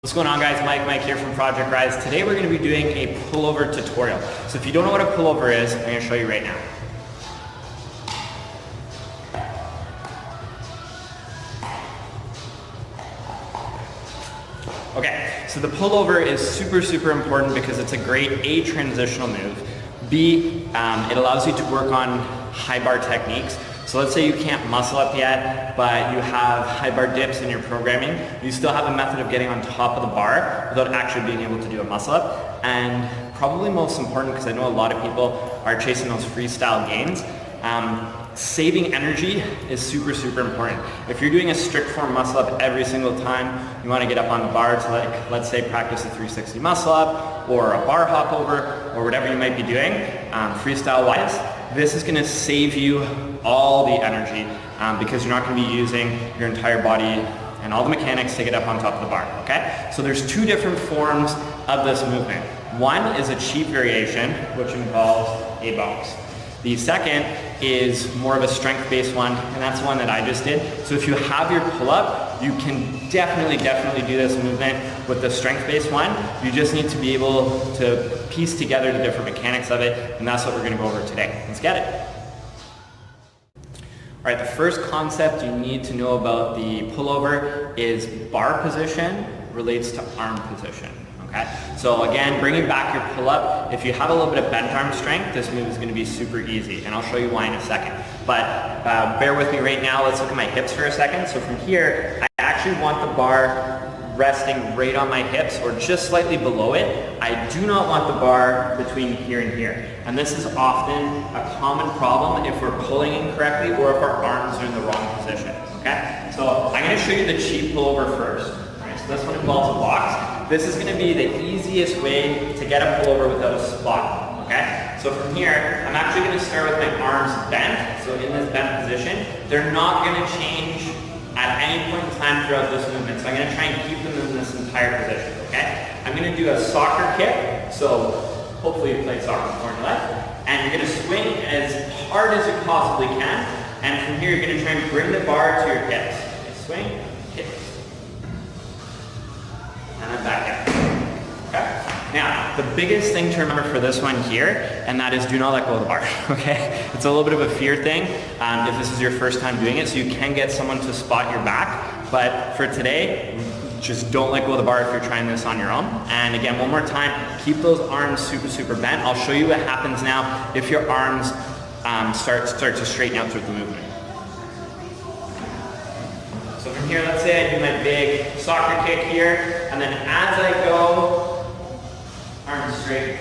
What's going on, guys? Mike here from Project Rise. Today we're going to be doing a pullover tutorial. So if you don't know what a pullover is, I'm going to show you right now. Okay, so the pullover is super important because it's a great A, transitional move. B, it allows you to work on high bar techniques. So let's say you can't muscle up yet, but you have high bar dips in your programming. You still have a method of getting on top of the bar without actually being able to do a muscle up. And probably most important, because I know a lot of people are chasing those freestyle gains, saving energy is super important. If you're doing a strict form muscle up every single time, you want to get up on the bar to, like, let's say practice a 360 muscle up or a bar hop over or whatever you might be doing, freestyle wise, this is going to save you all the energy because you're not going to be using your entire body and all the mechanics to get up on top of the bar, okay? So there's two different forms of this movement. One is a cheap variation, which involves a box. The second is more of a strength-based one, and that's the one that I just did. So if you have your pull-up, you can definitely do this movement with the strength-based one. You just need to be able to piece together the different mechanics of it, and that's what we're gonna go over today. Let's get it. All right, the first concept you need to know about the pullover is bar position relates to arm position. Okay? So again, bringing back your pull-up, if you have a little bit of bent arm strength, this move is going to be super easy, and I'll show you why in a second. But bear with me right now. Let's look at my hips for a second. So from here, I actually want the bar resting right on my hips or just slightly below it. I do not want the bar between here and here. And this is often a common problem if we're pulling incorrectly or if our arms are in the wrong position. Okay? So I'm going to show you the cheap pullover first. All right, so this one involves a box. This is going to be the easiest way to get a pullover without a spot, okay? So from here, I'm actually going to start with my arms bent, so in this bent position. They're not going to change at any point in time throughout this movement, so I'm going to try and keep them in this entire position, okay? I'm going to do a soccer kick, so hopefully you played soccer before in your life, and you're going to swing as hard as you possibly can, and from here you're going to try and bring the bar to your hips. Okay, swing, kick. And then back in. Okay? Now, the biggest thing to remember for this one here, and that is do not let go of the bar, okay? It's a little bit of a fear thing if this is your first time doing it, so you can get someone to spot your back, but for today, just don't let go of the bar if you're trying this on your own. And again, one more time, keep those arms super bent. I'll show you what happens now if your arms start to straighten out through the movement. So from here, let's say I do my big soccer kick here, and then as I go, arms straight,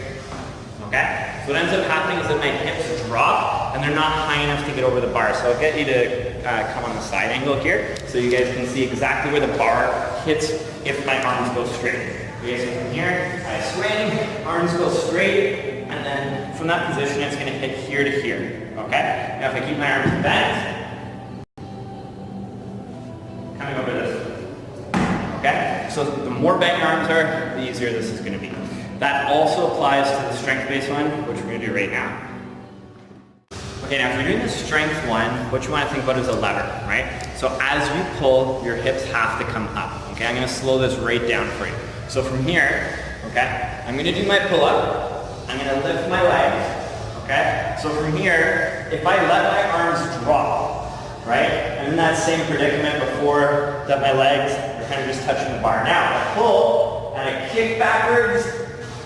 okay? So what ends up happening is that my hips drop, and they're not high enough to get over the bar. So I'll get you to come on the side angle here, so you guys can see exactly where the bar hits if my arms go straight. Okay, so from here, I swing, arms go straight, and then from that position, it's gonna hit here to here, okay? Now if I keep my arms bent, coming over this way. Okay? So the more bent your arms are, the easier this is going to be. That also applies to the strength-based one, which we're going to do right now. Okay, now if you're doing the strength one, what you want to think about is a lever, right? So as you pull, your hips have to come up. Okay, I'm going to slow this right down for you. So from here, okay, I'm going to do my pull-up. I'm going to lift my legs. Okay? So from here, if I let my arms drop, right? I'm in that same predicament before that my legs are kind of just touching the bar. Now, I pull and I kick backwards,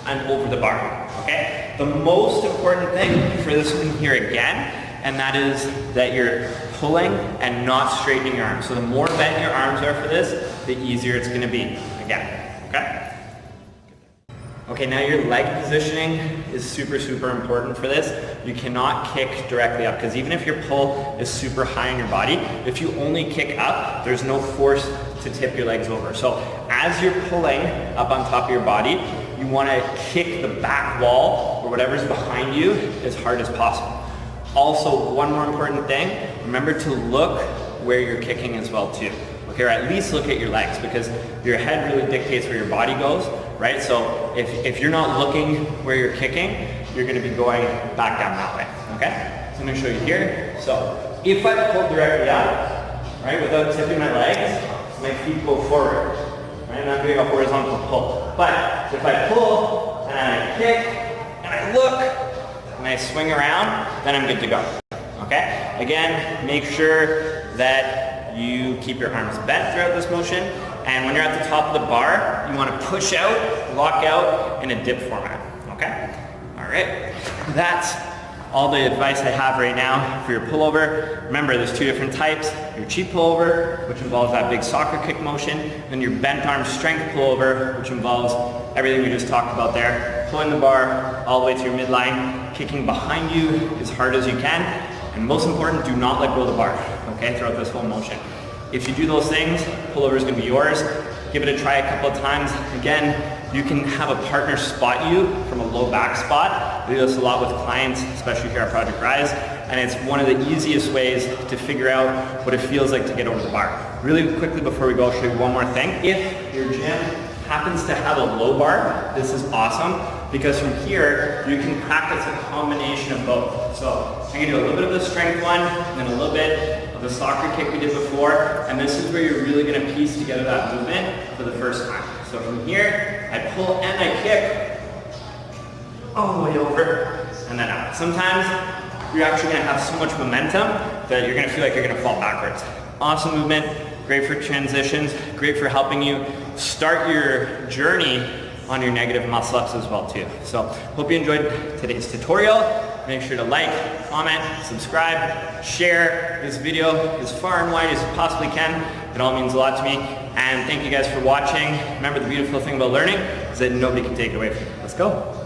I'm over the bar, okay? The most important thing for this one here again, and that is that you're pulling and not straightening your arms. So the more bent your arms are for this, the easier it's gonna be, again, okay? Okay, now your leg positioning is super important for this. You cannot kick directly up, because even if your pull is super high on your body, if you only kick up, there's no force to tip your legs over. So as you're pulling up on top of your body, you want to kick the back wall or whatever's behind you as hard as possible. Also, one more important thing, remember to look where you're kicking as well too. Okay, or at least look at your legs, because your head really dictates where your body goes, right? So if you're not looking where you're kicking, you're going to be going back down that way, okay? So I'm going to show you here. So if I pull directly up, right, without tipping my legs, my feet go forward. right? And I'm doing a horizontal pull. But if I pull and I kick and I look and I swing around, then I'm good to go. Okay? Again, make sure that you keep your arms bent throughout this motion. And when you're at the top of the bar, you want to push out, lock out in a dip format. Okay? All right. That's all the advice I have right now for your pullover. Remember, there's two different types. Your cheap pullover, which involves that big soccer kick motion, and your bent arm strength pullover, which involves everything we just talked about there. Pulling the bar all the way to your midline, kicking behind you as hard as you can, and most important, do not let go of the bar, okay, throughout this whole motion. If you do those things, pullover is going to be yours. Give it a try a couple of times. Again, you can have a partner spot you from a low back spot. We do this a lot with clients, especially here at Project Rise, and it's one of the easiest ways to figure out what it feels like to get over the bar. Really quickly before we go, I'll show you one more thing. If your gym happens to have a low bar, this is awesome because from here you can practice a combination of both. So I'm going to do a little bit of the strength one, and then a little bit of the soccer kick we did before, and this is where you're really going to piece together that movement for the first time. So from here, I pull and I kick all the way over and then out. Sometimes you're actually going to have so much momentum that you're going to feel like you're going to fall backwards. Awesome movement, great for transitions, great for helping you start your journey on your negative muscle ups as well too. So hope you enjoyed today's tutorial. Make sure to like, comment, subscribe, share this video as far and wide as you possibly can. It all means a lot to me. And thank you guys for watching. Remember, the beautiful thing about learning is that nobody can take it away from you. Let's go.